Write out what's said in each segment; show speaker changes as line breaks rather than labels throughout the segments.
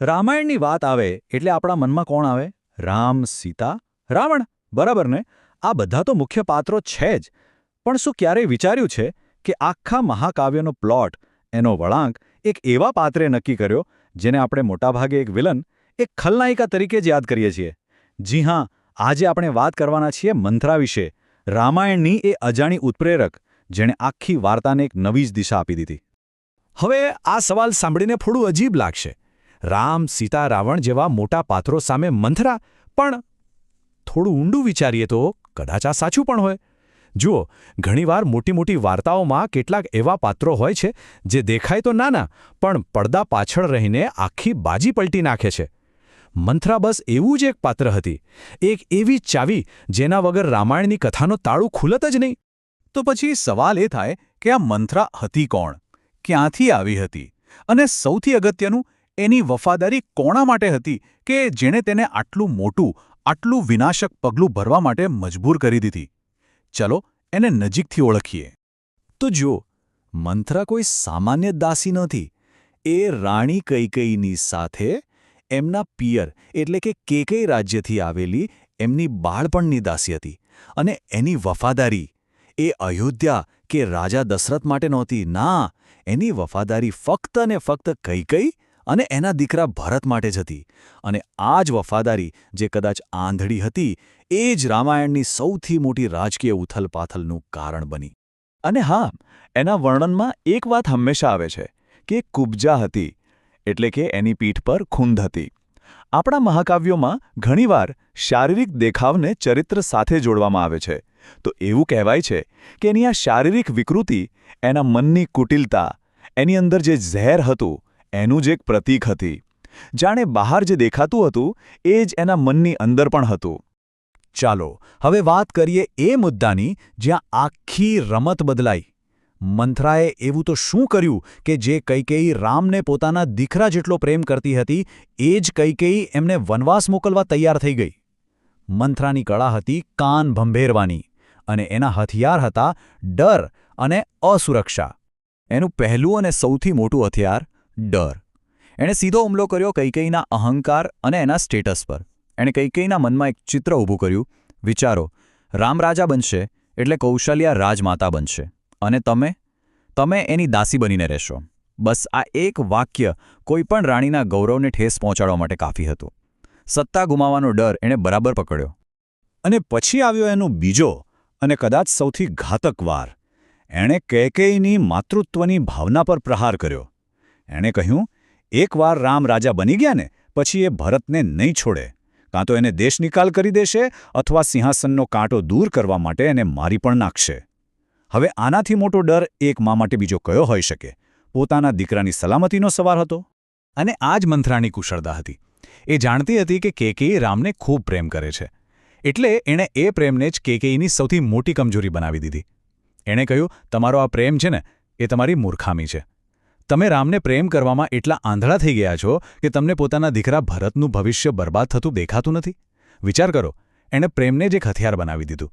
રામાયણની વાત આવે એટલે આપણા મનમાં કોણ આવે? રામ, સીતા, રાવણ, બરાબર ને? આ બધા તો મુખ્ય પાત્રો છે જ. પણ શું ક્યારેય વિચાર્યું છે કે આખા મહાકાવ્યનો પ્લોટ, એનો વળાંક એક એવા પાત્રે નક્કી કર્યો જેને આપણે મોટાભાગે એક વિલન, એક ખલનાયિકા તરીકે જ યાદ કરીએ છીએ? જી હા, આજે આપણે વાત કરવાના છીએ મંથરા વિશે, રામાયણની એ અજાણી ઉત્પ્રેરક જેણે આખી વાર્તાને એક નવી જ દિશા આપી દીધી.
હવે આ સવાલ સાંભળીને થોડું અજીબ લાગશે. રામ, સીતા, રાવણ જેવા મોટા પાત્રો સામે મંથરા, પણ થોડું ઊંડું વિચારીએ તો કદાચ આ સાચું પણ હોય. જુઓ, ઘણીવાર મોટી મોટી વાર્તાઓમાં કેટલાક એવા પાત્રો હોય છે જે દેખાય તો નાના, પણ પડદા પાછળ રહીને આખી બાજી પલટી નાખે છે. મંથરા બસ એવું જ એક પાત્ર હતી, એક એવી ચાવી જેના વગર રામાયણની કથાનો તાળું ખુલત જ નહીં.
તો પછી સવાલ એ થાય કે આ મંથરા હતી કોણ? ક્યાંથી આવી હતી? અને સૌથી અગત્યનું, એની વફાદારી કોણા માટે હતી કે જેણે તેને આટલું મોટું, આટલું વિનાશક પગલું ભરવા માટે મજબૂર કરી દીધી? ચલો એને નજીકથી ઓળખીએ.
તો જો, મંથરા કોઈ સામાન્ય દાસી નહોતી. એ રાણી કૈકેયીની સાથે એમના પિયર એટલે કે કેકેય રાજ્યથી આવેલી એમની બાળપણની દાસી હતી. અને એની વફાદારી એ અયોધ્યા કે રાજા દશરથ માટે નહોતી. ના, એની વફાદારી ફક્ત ને ફક્ત કૈકેયી અને એના દીકરા ભરત માટે જ હતી. અને આ જ વફાદારી, જે કદાચ આંધળી હતી, એ જ રામાયણની સૌથી મોટી રાજકીય ઉથલપાથલનું કારણ બની. અને હા, એના વર્ણનમાં એક વાત હંમેશા આવે છે કે કુબ્જા હતી, એટલે કે એની પીઠ પર ખૂંદ હતી. આપણા મહાકાવ્યોમાં ઘણીવાર શારીરિક દેખાવને ચરિત્ર સાથે જોડવામાં આવે છે. તો એવું કહેવાય છે કે એની આ શારીરિક વિકૃતિ એના મનની કુટિલતા, એની અંદર જે ઝેર હતું, એનું જ એક પ્રતીક હતી. જાણે બહાર જે દેખાતું હતું એ જ એના મનની અંદર પણ હતું. ચાલો હવે વાત કરીએ એ મુદ્દાની જ્યાં આખી રમત બદલાઈ. મંથરાએ એવું તો શું કર્યું કે જે કૈકેયી રામને પોતાના દીકરા જેટલો પ્રેમ કરતી હતી, એ જ કૈકેયી એમને વનવાસ મોકલવા તૈયાર થઈ ગઈ? મંથરાની કળા હતી કાન ભંભેરવાની, અને એના હથિયાર હતા ડર અને અસુરક્ષા. એનું પહેલું અને સૌથી મોટું હથિયાર ડર. એણે સીધો હુમલો કર્યો કૈકેયીના અહંકાર અને એના સ્ટેટસ પર. એણે કૈકેયીના મનમાં એક ચિત્ર ઊભું કર્યું. વિચારો, રામ રાજા બનશે એટલે કૌશલ્યા રાજમાતા બનશે, અને તમે એની દાસી બનીને રહેશો. બસ આ એક વાક્ય કોઈપણ રાણીના ગૌરવને ઠેસ પહોંચાડવા માટે કાફી હતું. સત્તા ગુમાવવાનો ડર એણે બરાબર પકડ્યો. અને પછી આવ્યો એનો બીજો અને કદાચ સૌથી ઘાતક વાર. એણે કૈકેયીની માતૃત્વની ભાવના પર પ્રહાર કર્યો. એણે કહ્યું, એકવાર રામ રાજા બની ગયા ને પછી એ ભરતને નહીં છોડે. કાં તો એને દેશ નિકાલ કરી દેશે અથવા સિંહાસનનો કાંટો દૂર કરવા માટે એને મારી પણ નાખશે. હવે આનાથી મોટો ડર એક મા માટે બીજો કયો હોઈ શકે? પોતાના દીકરાની સલામતીનો સવાલ હતો. અને આ જ મંથરાની કુશળતા હતી. એ જાણતી હતી કે કૈકેયી રામને ખૂબ પ્રેમ કરે છે. એટલે એણે એ પ્રેમને જ કૈકેયીની સૌથી મોટી કમજોરી બનાવી દીધી. એણે કહ્યું, તમારો આ પ્રેમ છે ને, એ તમારી મૂર્ખામી છે. તમે રામને પ્રેમ કરવામાં એટલા આંધળા થઈ ગયા છો કે તમને પોતાના દીકરા ભરતનું ભવિષ્ય બરબાદ થતું દેખાતું નથી. વિચાર કરો, એણે પ્રેમને જ એક હથિયાર બનાવી દીધું.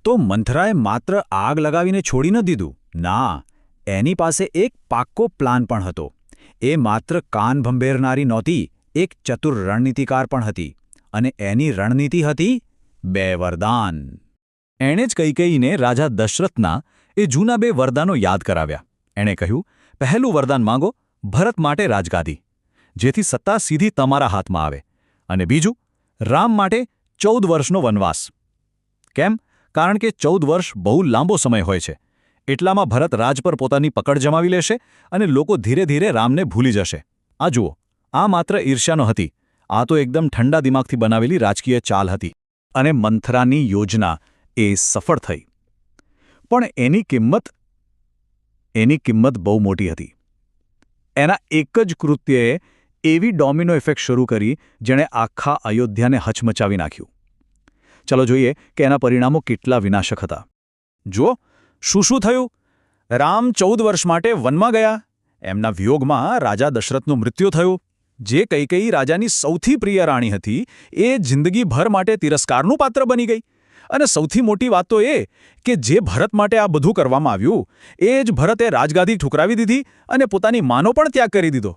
તો મંથરાએ માત્ર આગ લગાવીને છોડી ન દીધું. ના, એની પાસે એક પાક્કો પ્લાન પણ હતો. એ માત્ર કાન ભંભેરનારી નહોતી, એક ચતુર રણનીતિકાર પણ હતી. અને એની રણનીતિ હતી 2 વરદાન. એણે જ કૈકેયીને રાજા દશરથના એ જૂના 2 વરદાનો યાદ કરાવ્યા. એણે કહ્યું, પહેલું વરદાન માંગો, ભરત માટે રાજગાદી, જેથી સત્તા સીધી તમારા હાથમાં આવે. અને બીજું, રામ માટે 14 વર્ષનો વનવાસ. કેમ? કારણ કે 14 વર્ષ બહુ લાંબો સમય હોય છે. એટલામાં ભરત રાજ પર પોતાની પકડ જમાવી લેશે અને લોકો ધીરે ધીરે રામને ભૂલી જશે. આ જુઓ, આ માત્ર ઈર્ષ્યા નહોતી. આ તો એકદમ ઠંડા દિમાગથી બનાવેલી રાજકીય ચાલ હતી. અને મંથરાની યોજના એ સફળ થઈ. પણ એની કિંમત બહુ મોટી હતી. એના એક જ કૃત્યએ એવી ડોમિનો ઇફેક્ટ શરૂ કરી જેણે આખા અયોધ્યાને હચમચાવી નાખ્યું. ચલો જોઈએ કે એના પરિણામો કેટલા વિનાશક હતા. જુઓ, શું થયું? રામ 14 વર્ષ માટે વનમાં ગયા. એમના વિયોગમાં રાજા દશરથનું મૃત્યુ થયું. જે કૈકેયી રાજાની સૌથી પ્રિય રાણી હતી, એ જિંદગીભર માટે તિરસ્કારનું પાત્ર બની ગઈ. અને સૌથી મોટી વાત તો એ કે જે ભરત માટે આ બધું કરવામાં આવ્યું, એ જ ભરતે રાજગાદી ઠુકરાવી દીધી અને પોતાની માનો પણ ત્યાગ કરી દીધો.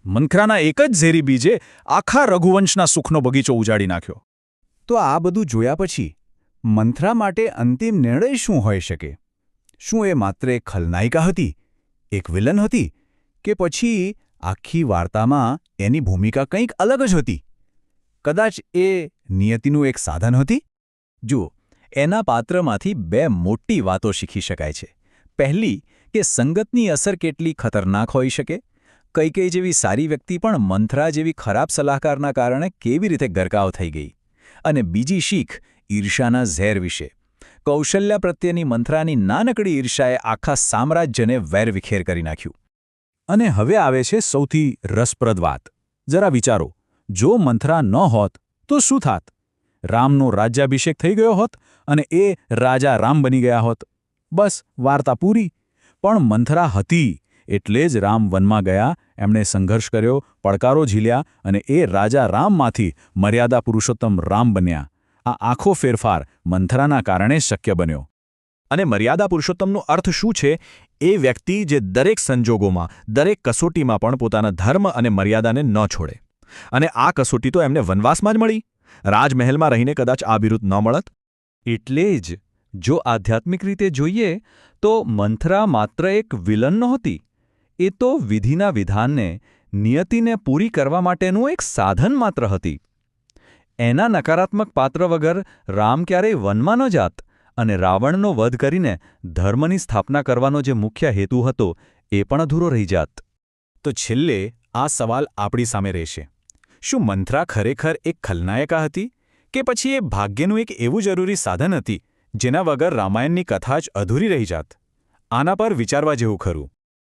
મંથરાના એક જ ઝેરી બીજે આખા રઘુવંશના સુખનો બગીચો ઉજાડી નાખ્યો.
તો આ બધું જોયા પછી મંથરા માટે અંતિમ નિર્ણય શું હોઈ શકે? શું એ માત્ર એક ખલનાયિકા હતી, એક વિલન હતી, કે પછી આખી વાર્તામાં એની ભૂમિકા કંઈક અલગ જ હતી? કદાચ એ નિયતિનું એક સાધન હતી? જુઓ, એના પાત્રમાંથી બે મોટી વાતો શીખી શકાય છે. પહેલી, કે સંગતની અસર કેટલી ખતરનાક હોઈ શકે. કઈ જેવી સારી વ્યક્તિ પણ મંથરા જેવી ખરાબ સલાહકારના કારણે કેવી રીતે ગરકાવ થઈ ગઈ. અને બીજી શીખ ઈર્ષાના ઝેર વિશે. કૌશલ્યા પ્રત્યેની મંથરાની નાનકડી ઈર્ષાએ આખા સામ્રાજ્યને વેરવિખેર કરી નાખ્યું.
અને હવે આવે છે સૌથી રસપ્રદ વાત. જરા વિચારો, જો મંથરા ન હોત તો શું થાત? રામનો રાજ્યાભિષેક થઈ ગયો હોત અને એ રાજા રામ બની ગયા હોત. બસ વાર્તા પૂરી. પણ મંથરા હતી એટલે જ રામ વનમાં ગયા, એમણે સંઘર્ષ કર્યો, પડકારો ઝીલ્યા અને એ રાજા રામમાંથી મર્યાદા પુરુષોત્તમ રામ બન્યા. આ આખો ફેરફાર મંથરાના કારણે શક્ય બન્યો.
અને મર્યાદા પુરુષોત્તમનો અર્થ શું છે? એ વ્યક્તિ જે દરેક સંજોગોમાં, દરેક કસોટીમાં પણ પોતાના ધર્મ અને મર્યાદાને ન છોડે. અને આ કસોટી તો એમને વનવાસમાં જ મળી. રાજમહેલમાં રહીને કદાચ આ બિરુદ ન મળત.
એટલે જ જો આધ્યાત્મિક રીતે જોઈએ તો મંથરા માત્ર એક વિલન નહોતી. એ તો વિધિના વિધાનને, નિયતિને પૂરી કરવા માટેનું એક સાધન માત્ર હતી. એના નકારાત્મક પાત્ર વગર રામ ક્યારેય વનમાં ન જાત અને રાવણનો વધ કરીને ધર્મની સ્થાપના કરવાનો જે મુખ્ય હેતુ હતો એ પણ અધૂરો રહી જાત.
તો છેલ્લે આ સવાલ આપણી સામે રહેશે. શું મંથરા ખરેખર એક ખલનાયિકા હતી, કે પછી એ ભાગ્યનું એક એવું જરૂરી સાધન હતી જેના વગર રામાયણની કથા જ અધૂરી રહી જાત? આના પર વિચારવા જેવું ખરું.